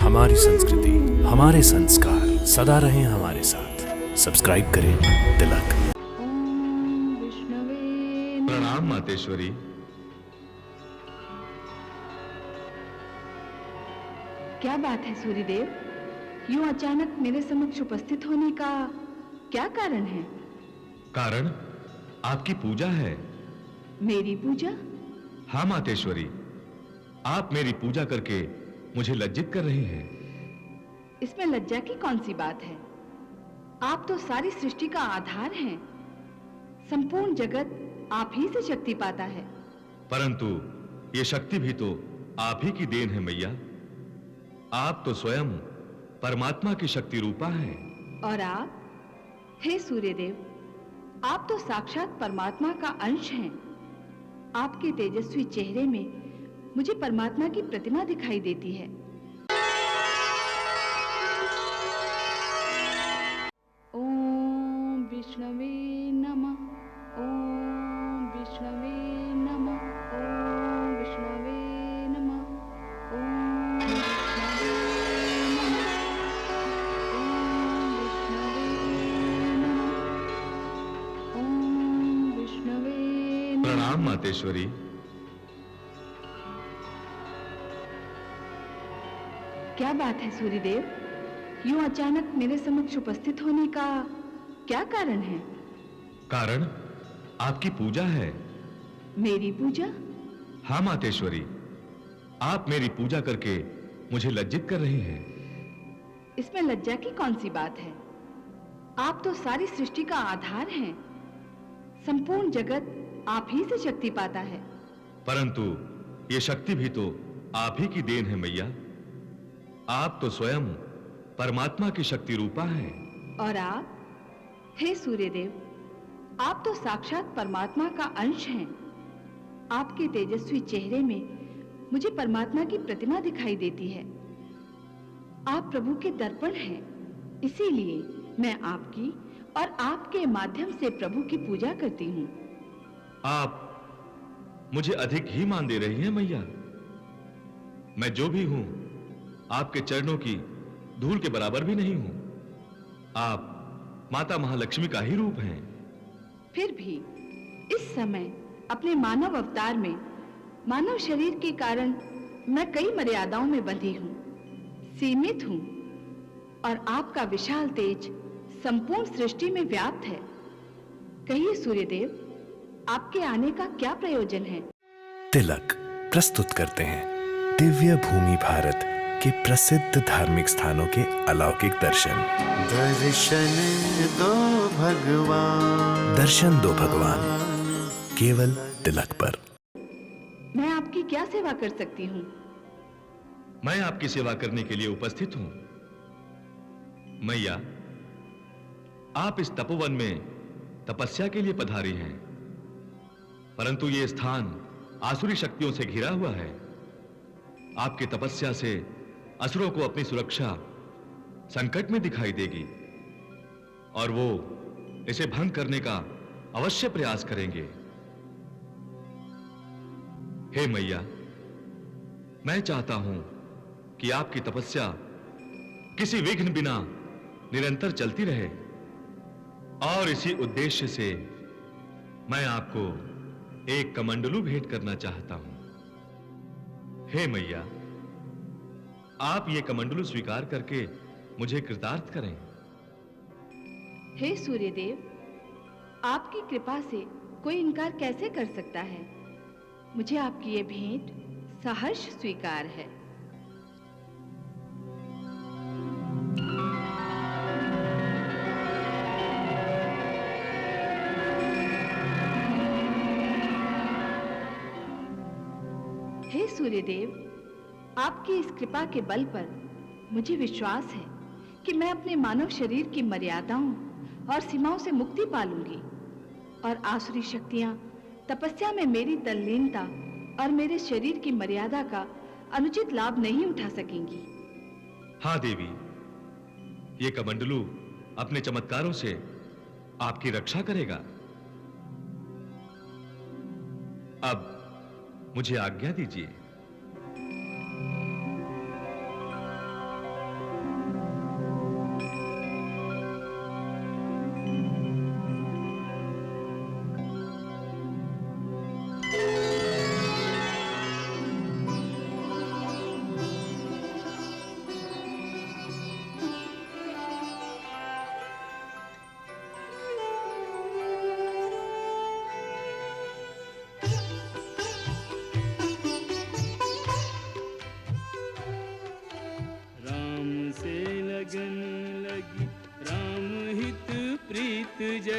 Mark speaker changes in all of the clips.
Speaker 1: हमारी संस्कृति, हमारे संस्कार सदा रहें हमारे साथ। सब्सक्राइब करें तिलक।
Speaker 2: ओम विष्णवे नमः।
Speaker 3: प्रणाम मातेश्वरी।
Speaker 2: क्या बात है सूर्यदेव, यूं अचानक मेरे समक्ष उपस्थित होने का क्या कारण है?
Speaker 3: कारण आपकी पूजा है।
Speaker 2: मेरी पूजा?
Speaker 3: हाँ मातेश्वरी, आप मेरी पूजा करके मुझे लज्जित कर रही हैं।
Speaker 2: इसमें लज्जा की कौन सी बात है? आप तो सारी सृष्टि का आधार हैं। संपूर्ण जगत आप ही से शक्ति पाता है।
Speaker 3: परंतु ये शक्ति भी तो आप ही की देन है मैया। आप तो स्वयं परमात्मा की शक्ति रूपा है।
Speaker 2: और आप? हे सूर्यदेव, आप तो साक्षात परमात्मा का अंश हैं। आपके तेजस्वी चेहरे में मुझे परमात्मा की प्रतिमा दिखाई देती है। ओम विष्णवे नमः। ओम विष्णवे नमः। ओम विष्णवे नमः। ओम विष्णवे नमः। ओम विष्णवे नमः। ओम विष्णवे नमः।
Speaker 3: प्रणाम मातेश्वरी।
Speaker 2: क्या बात है सूर्यदेव, यूं अचानक मेरे समक्ष उपस्थित होने का क्या कारण है?
Speaker 3: कारण आपकी पूजा है।
Speaker 2: मेरी पूजा?
Speaker 3: हाँ मातेश्वरी, आप मेरी पूजा करके मुझे लज्जित कर रही हैं।
Speaker 2: इसमें लज्जा की कौन सी बात है? आप तो सारी सृष्टि का आधार हैं। संपूर्ण जगत आप ही से शक्ति पाता है।
Speaker 3: परंतु ये शक्ति भी तो आप ही की देन है मैया। आप तो स्वयं परमात्मा की शक्ति रूपा है।
Speaker 2: और आप? हे सूर्यदेव, आप तो साक्षात परमात्मा का अंश हैं। आपके तेजस्वी चेहरे में मुझे परमात्मा की प्रतिमा दिखाई देती है। आप प्रभु के दर्पण हैं, इसीलिए मैं आपकी और आपके माध्यम से प्रभु की पूजा करती हूँ।
Speaker 3: आप मुझे अधिक ही मान दे रही हैं मैया। मैं जो भी हूं आपके चरणों की धूल के बराबर भी नहीं हूं। आप माता महालक्ष्मी का ही रूप हैं।
Speaker 2: फिर भी इस समय अपने मानव अवतार में मानव शरीर के कारण मैं कई मर्यादाओं में बंधी हूं, सीमित हूं, और आपका विशाल तेज संपूर्ण सृष्टि में व्याप्त है। कहिए सूर्यदेव, आपके आने का क्या प्रयोजन है?
Speaker 1: तिलक प्रस्तुत करते हैं दिव्य भूमि भारत के प्रसिद्ध धार्मिक स्थानों के अलौकिक दर्शन।
Speaker 4: दर्शन दो भगवान,
Speaker 1: दर्शन दो भगवान, केवल तिलक पर।
Speaker 2: मैं आपकी क्या सेवा कर सकती हूँ?
Speaker 3: मैं आपकी सेवा करने के लिए उपस्थित हूं मैया। आप इस तपोवन में तपस्या के लिए पधारी हैं, परंतु यह स्थान आसुरी शक्तियों से घिरा हुआ है। आपकी तपस्या से असुरों को अपनी सुरक्षा संकट में दिखाई देगी और वो इसे भंग करने का अवश्य प्रयास करेंगे। हे मैया, मैं चाहता हूं कि आपकी तपस्या किसी विघ्न बिना निरंतर चलती रहे, और इसी उद्देश्य से मैं आपको एक कमंडलू भेंट करना चाहता हूं। हे मैया, आप ये कमंडलू स्वीकार करके मुझे कृतार्थ करें।
Speaker 2: हे सूर्यदेव, आपकी कृपा से कोई इनकार कैसे कर सकता है? मुझे आपकी ये भेंट सहर्ष स्वीकार है। हे सूर्यदेव, आपकी इस कृपा के बल पर मुझे विश्वास है कि मैं अपने मानव शरीर की मर्यादाओं और सीमाओं से मुक्ति पालूंगी, और आसुरी शक्तियां तपस्या में मेरी तल्लीनता और मेरे शरीर की मर्यादा का अनुचित लाभ नहीं उठा सकेंगी।
Speaker 3: हां देवी, ये कमंडलू अपने चमत्कारों से आपकी रक्षा करेगा। अब मुझे आज्ञा दीजिए।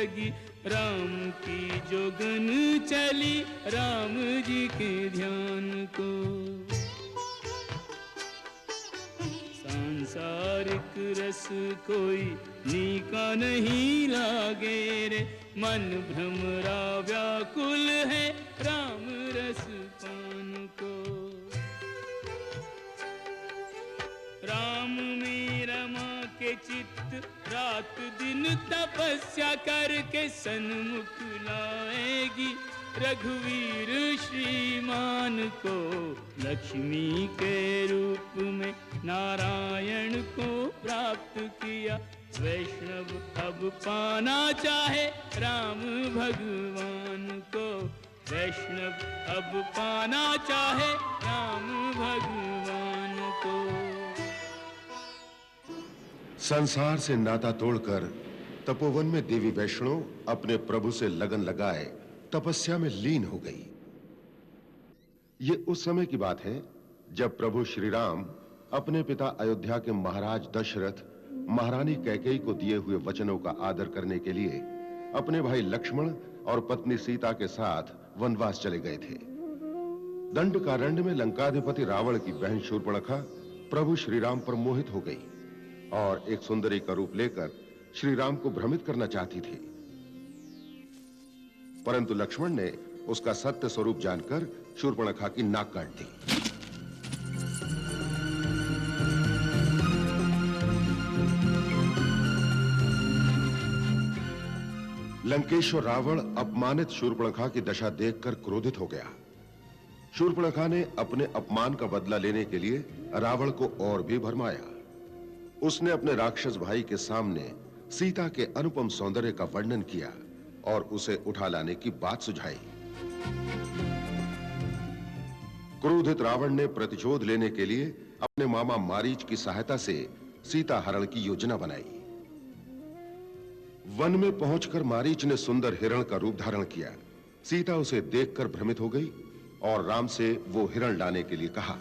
Speaker 5: लगी, राम की जोगन चली राम जी के ध्यान को। सांसारिक रस कोई नीका नहीं लागे रे, मन भ्रमरा व्याकुल है राम रस पान को। राम में रमा के चित्त रात दिन तपस्या करके सन्मुख लाएगी, रघुवीर श्रीमान को लक्ष्मी के रूप में नारायण को प्राप्त किया। वैष्णव अब पाना चाहे राम भगवान को, वैष्णव अब पाना चाहे राम भगवान को।
Speaker 6: संसार से नाता तोड़कर तपोवन में देवी वैष्णो अपने प्रभु से लगन लगाए तपस्या में लीन हो गई। ये उस समय की बात है जब प्रभु श्री राम अपने पिता अयोध्या के महाराज दशरथ महारानी कैकेयी को दिए हुए वचनों का आदर करने के लिए अपने भाई लक्ष्मण और पत्नी सीता के साथ वनवास चले गए थे। दंडकारण्य में लंकाधिपति रावण की बहन शूर्पणखा प्रभु श्री राम पर मोहित हो गई और एक सुंदरी का रूप लेकर श्री राम को भ्रमित करना चाहती थी, परंतु लक्ष्मण ने उसका सत्य स्वरूप जानकर शूर्पणखा की नाक काट दी। लंकेश्वर रावण अपमानित शूर्पणखा की दशा देखकर क्रोधित हो गया। शूर्पणखा ने अपने अपमान का बदला लेने के लिए रावण को और भी भरमाया। उसने अपने राक्षस भाई के सामने सीता के अनुपम सौंदर्य का वर्णन किया और उसे उठा लाने की बात सुझाई। क्रोधित रावण ने प्रतिशोध लेने के लिए अपने मामा मारीच की सहायता से सीता हरण की योजना बनाई। वन में पहुंचकर मारीच ने सुंदर हिरण का रूप धारण किया। सीता उसे देखकर भ्रमित हो गई और राम से वो हिरण लाने के लिए कहा।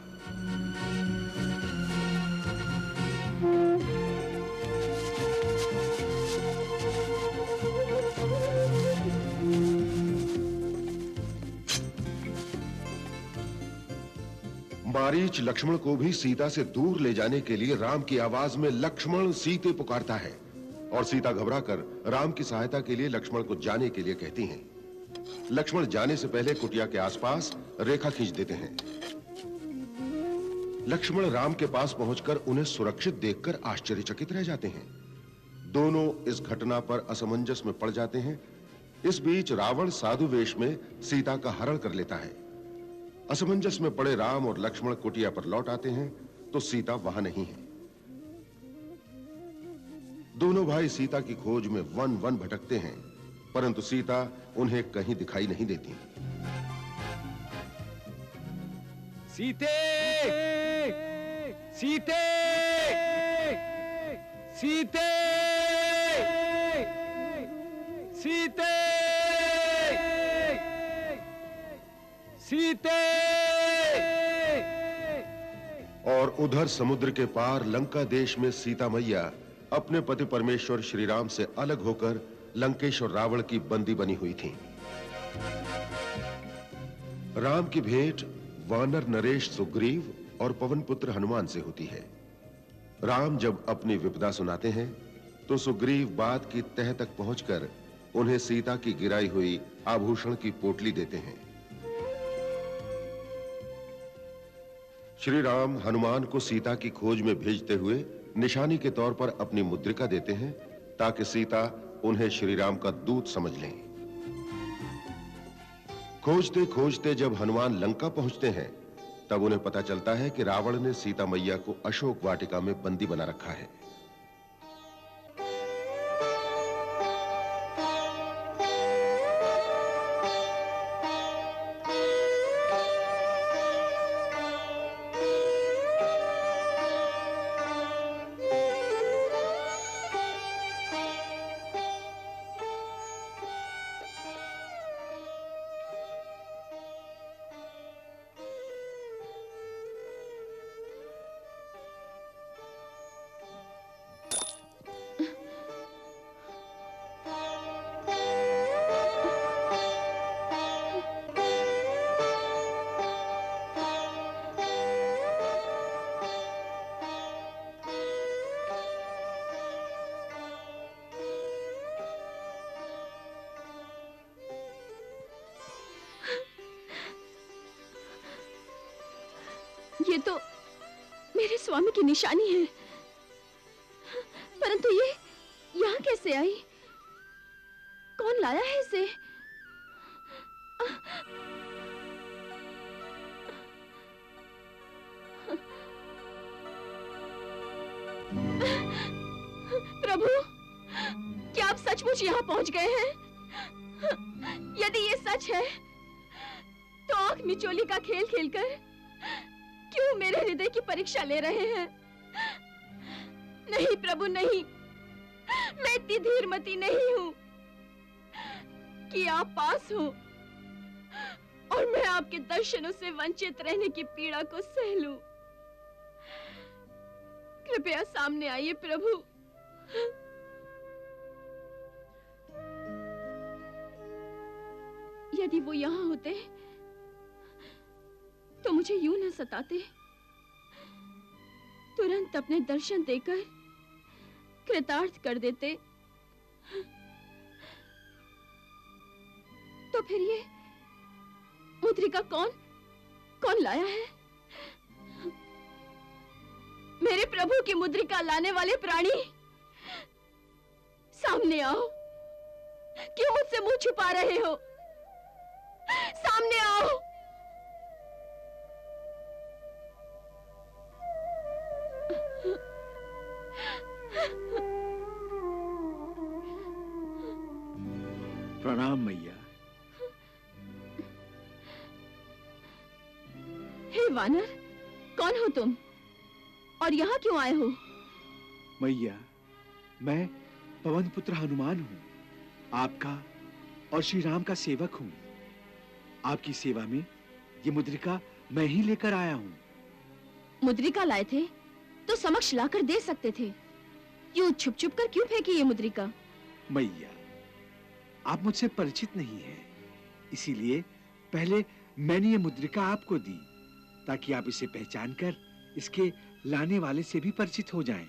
Speaker 6: मारीच लक्ष्मण को भी सीता से दूर ले जाने के लिए राम की आवाज में लक्ष्मण सीते पुकारता है और सीता घबराकर राम की सहायता के लिए लक्ष्मण को जाने के लिए कहती हैं। लक्ष्मण जाने से पहले कुटिया के आसपास रेखा खींच देते हैं। लक्ष्मण राम के पास पहुंचकर उन्हें सुरक्षित देखकर आश्चर्यचकित रह जाते हैं। दोनों इस घटना पर असमंजस में पड़ जाते हैं। इस बीच रावण साधु वेश में सीता का हरण कर लेता है। असमंजस में पड़े राम और लक्ष्मण कुटिया पर लौट आते हैं तो सीता वहां नहीं है। दोनों भाई सीता की खोज में वन वन भटकते हैं, परंतु सीता उन्हें कहीं दिखाई नहीं देती।
Speaker 5: सीते सीते सीते सीते सीते।
Speaker 6: और उधर समुद्र के पार लंका देश में सीता मैया अपने पति परमेश्वर श्री राम से अलग होकर लंकेश्वर रावण की बंदी बनी हुई थी। राम की भेंट वानर नरेश सुग्रीव और पवन पुत्र हनुमान से होती है। राम जब अपनी विपदा सुनाते हैं तो सुग्रीव बात की तह तक पहुंचकर उन्हें सीता की गिराई हुई आभूषण की पोटली देते हैं। श्री राम हनुमान को सीता की खोज में भेजते हुए निशानी के तौर पर अपनी मुद्रिका देते हैं ताकि सीता उन्हें श्री राम का दूत समझ लें। खोजते खोजते जब हनुमान लंका पहुंचते हैं तब उन्हें पता चलता है कि रावण ने सीता मैया को अशोक वाटिका में बंदी बना रखा है।
Speaker 7: ये तो मेरे स्वामी की निशानी है, परंतु ये यहाँ कैसे आई? कौन लाया है इसे? प्रभु, क्या आप सचमुच यहाँ पहुंच गए हैं? यदि ये सच है तो आंख मिचोली का खेल खेलकर क्यों मेरे हृदय की परीक्षा ले रहे हैं? नहीं प्रभु, नहीं, मैं इतनी धीरमती नहीं हूं कि आप पास हो और मैं आपके दर्शनों से वंचित रहने की पीड़ा को सह लूं। कृपया सामने आइए प्रभु। यदि वो यहाँ होते तो मुझे यूं न सताते, तुरंत अपने दर्शन देकर कृतार्थ कर देते। तो फिर ये मुद्रिका कौन लाया है? मेरे प्रभु की मुद्रिका लाने वाले प्राणी, सामने आओ। क्यों मुझसे मुंह छुपा रहे हो? सामने आओ।
Speaker 8: प्रणाम मैया।
Speaker 7: हे वानर, कौन हो तुम और यहाँ क्यों आए हो?
Speaker 8: मैया, मैं पवन पुत्र हनुमान हूँ, आपका और श्री राम का सेवक हूँ। आपकी सेवा में ये मुद्रिका मैं ही लेकर आया हूँ।
Speaker 7: मुद्रिका लाए थे तो समक्ष लाकर दे सकते थे, यूं छुप छुप कर क्यों फेंकी ये मुद्रिका?
Speaker 8: मैया, आप मुझसे परिचित नहीं हैं, इसीलिए पहले मैंने ये मुद्रिका आपको दी ताकि आप इसे पहचान कर इसके लाने वाले से भी परिचित हो जाएं।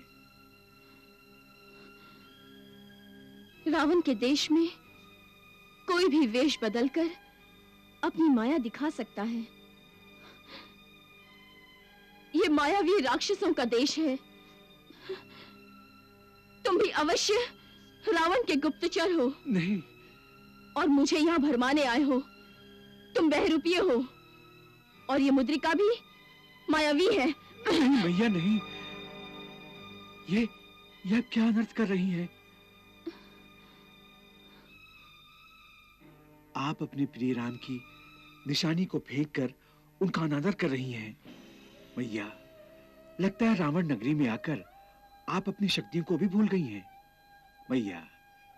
Speaker 7: रावण के देश में कोई भी वेश बदलकर अपनी माया दिखा सकता है। ये मायावी राक्षसों का देश है। तुम भी अवश्य रावण के गुप्तचर हो।
Speaker 8: नहीं।
Speaker 7: और मुझे यहाँ भरमाने आए हो। तुम बहरूपीय हो और ये मुद्रिका भी मायावी है।
Speaker 8: नहीं मैया, नहीं। ये क्या अनर्थ कर रही हैं? आप अपने प्रिय राम की निशानी को फेंककर उनका अनादर कर रही हैं। मैया, लगता है रावण नगरी में आकर आप अपनी शक्तियों को भी भूल गई हैं। मैया,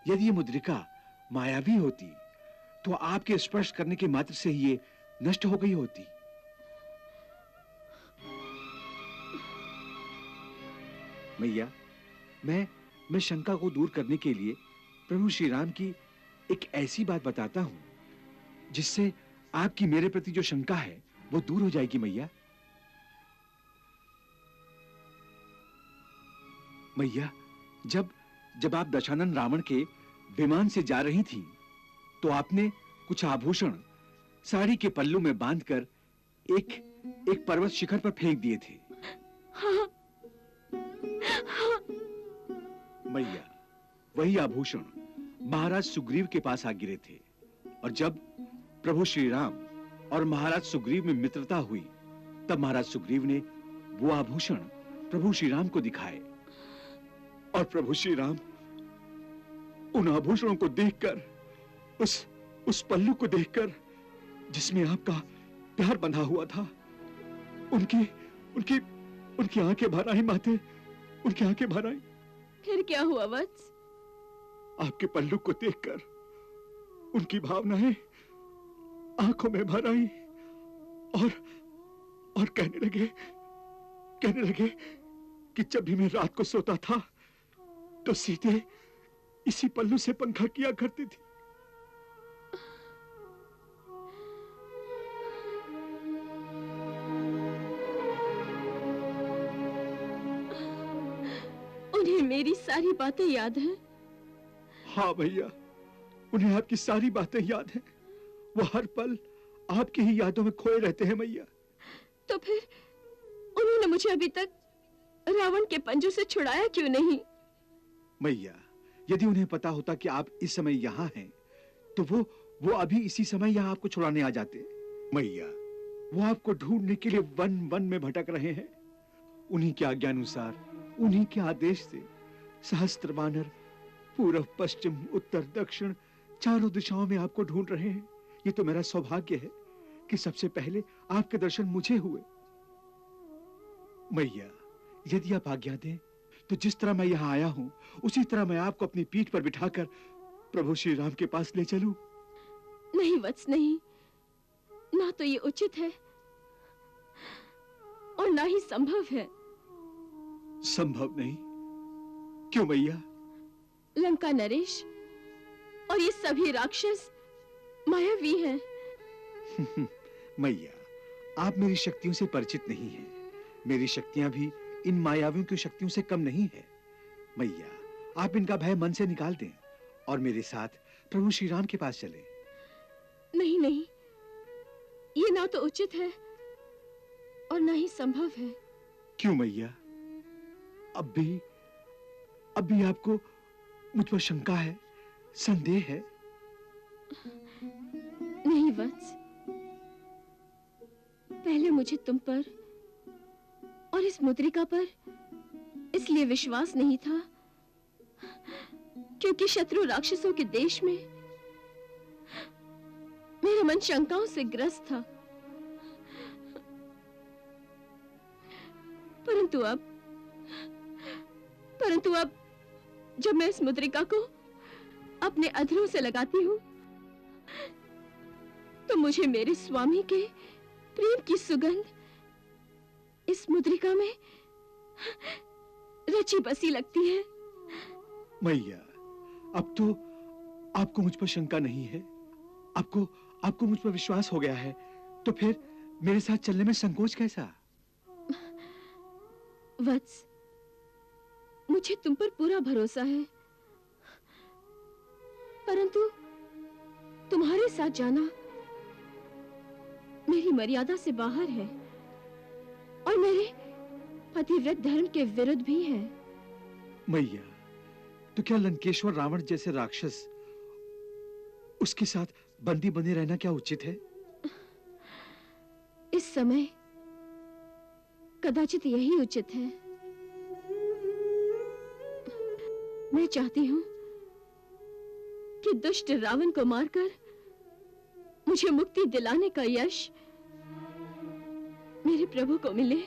Speaker 8: यदि ये मुद्रिका मायावी होती तो आपके स्पर्श करने के मात्र से ही ये नष्ट हो गई होती। मैया, मैं शंका को दूर करने के लिए प्रभु श्री राम की एक ऐसी बात बताता हूं जिससे आपकी मेरे प्रति जो शंका है वो दूर हो जाएगी। मैया, मैया, जब आप दशानन रावण के विमान से जा रही थी तो आपने कुछ आभूषण साड़ी के पल्लू में बांधकर एक पर्वत शिखर पर फेंक दिए थे।
Speaker 7: हाँ।
Speaker 8: मैया, वही आभूषण महाराज सुग्रीव के पास आ गिरे थे और जब प्रभु श्री राम और महाराज सुग्रीव में मित्रता हुई तब महाराज सुग्रीव ने वो आभूषण प्रभु श्री राम को दिखाए और प्रभु श्री राम उन आभूषणों को देखकर, उस पल्लू को देखकर जिसमें आपका प्यार बंधा हुआ था, उनकी आंखें भर आई। माते, उनकी आंखें भर आई।
Speaker 7: फिर क्या हुआ वत्स?
Speaker 8: आपके पल्लू को देखकर उनकी भावनाएं आंखों में भर आई और कहने लगे कि जब भी मैं रात को सोता था तो सीधे इसी पल्लू से पंखा किया करती थी।
Speaker 7: उन्हें मेरी सारी बातें याद हैं?
Speaker 8: हाँ भैया, उन्हें आपकी सारी बातें याद हैं। वो हर पल आपकी ही यादों में खोए रहते हैं मैया।
Speaker 7: तो फिर उन्होंने मुझे अभी तक रावण के पंजों से छुड़ाया क्यों नहीं?
Speaker 8: मैया, यदि उन्हें पता होता कि आप इस समय यहाँ हैं, तो वो अभी इसी समय यहाँ आपको छुड़ाने आ जाते। मैया, वो आपको ढूंढने के लिए वन वन में भटक रहे हैं। उन्हीं के आज्ञानुसार, उन्हीं के आदेश से सहस्त्र वानर पूर्व, पश्चिम, उत्तर, दक्षिण चारों दिशाओं में आपको ढूंढ रहे हैं। ये तो मेरा सौभाग्य है कि सबसे पहले आपके दर्शन मुझे हुए। मैया, यदि आप आज्ञा दें तो जिस तरह मैं यहाँ आया हूँ, उसी तरह मैं आपको अपनी पीठ पर बिठाकर प्रभु श्री राम के पास ले चलूं।
Speaker 7: नहीं वत्स, नहीं। ना तो ये उचित है और ना ही संभव है।
Speaker 8: संभव नहीं? क्यों मैया?
Speaker 7: लंका नरेश और ये सभी राक्षस मायावी हैं।
Speaker 8: मैया, आप मेरी शक्तियों से परिचित नहीं हैं। मेरी शक्तियां भी इन मायावियों की शक्तियों से कम नहीं है। मैया, आप इनका भय मन से निकाल दें और मेरे साथ प्रभु श्री राम के पास चलें।
Speaker 7: नहीं नहीं, ये ना तो उचित है और ना ही संभव है।
Speaker 8: क्यों मैया? अब भी आपको मुझ पर शंका है, संदेह है?
Speaker 7: नहीं वत्स, पहले मुझे तुम पर और इस मुद्रिका पर इसलिए विश्वास नहीं था क्योंकि शत्रु राक्षसों के देश में मेरा मन शंकाओं से ग्रस्त था। परंतु अब जब मैं इस मुद्रिका को अपने अधरों से लगाती हूँ तो मुझे मेरे स्वामी के प्रेम की सुगंध इस मुद्रिका में रची बसी लगती है।
Speaker 8: मैया, अब तो आपको मुझ पर शंका नहीं है। आपको मुझ पर विश्वास हो गया है, तो फिर मेरे साथ चलने में संकोच कैसा?
Speaker 7: वत्स, मुझे तुम पर पूरा भरोसा है, परंतु तुम्हारे साथ जाना मेरी मर्यादा से बाहर है और मेरे पतिव्रत धर्म के विरुद्ध भी है।
Speaker 8: मैया, तो क्या लंकेश्वर रावण जैसे राक्षस, उसके साथ बंदी बने रहना क्या उचित है?
Speaker 7: इस समय कदाचित यही उचित है। मैं चाहती हूं कि दुष्ट रावण को मारकर मुझे मुक्ति दिलाने का यश मेरे प्रभु को मिले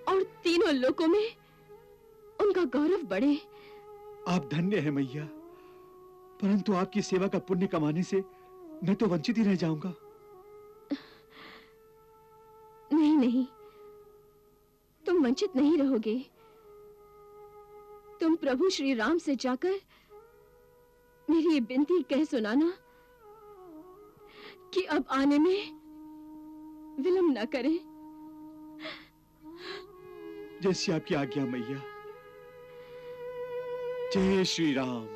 Speaker 7: और तीनों लोकों में उनका गौरव बढ़े।
Speaker 8: आप धन्य हैं मैया, परंतु आपकी सेवा का पुण्य कमाने से मैं तो वंचित ही रह जाऊंगा।
Speaker 7: नहीं नहीं, तुम वंचित नहीं रहोगे। तुम प्रभु श्री राम से जाकर मेरी ये विनती कह सुनाना कि अब आने में विलंब न करें।
Speaker 8: जैसी आपकी आज्ञा मैया। जय श्री राम।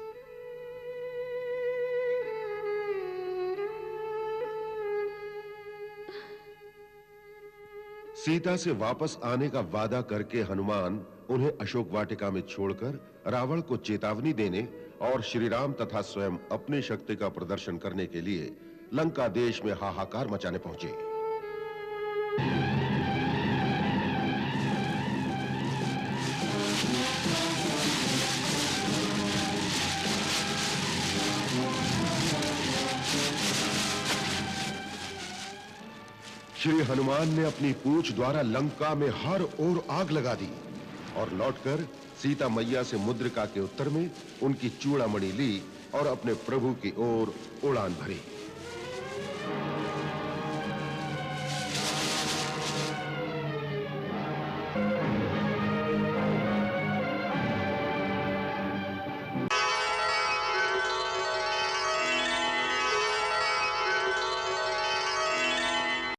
Speaker 6: सीता से वापस आने का वादा करके हनुमान उन्हें अशोक वाटिका में छोड़कर रावण को चेतावनी देने और श्री राम तथा स्वयं अपनी शक्ति का प्रदर्शन करने के लिए लंका देश में हाहाकार मचाने पहुंचे। श्री हनुमान ने अपनी पूंछ द्वारा लंका में हर ओर आग लगा दी और लौटकर सीता मैया से मुद्रिका के उत्तर में उनकी चूड़ामणि ली और अपने प्रभु की ओर उड़ान भरी।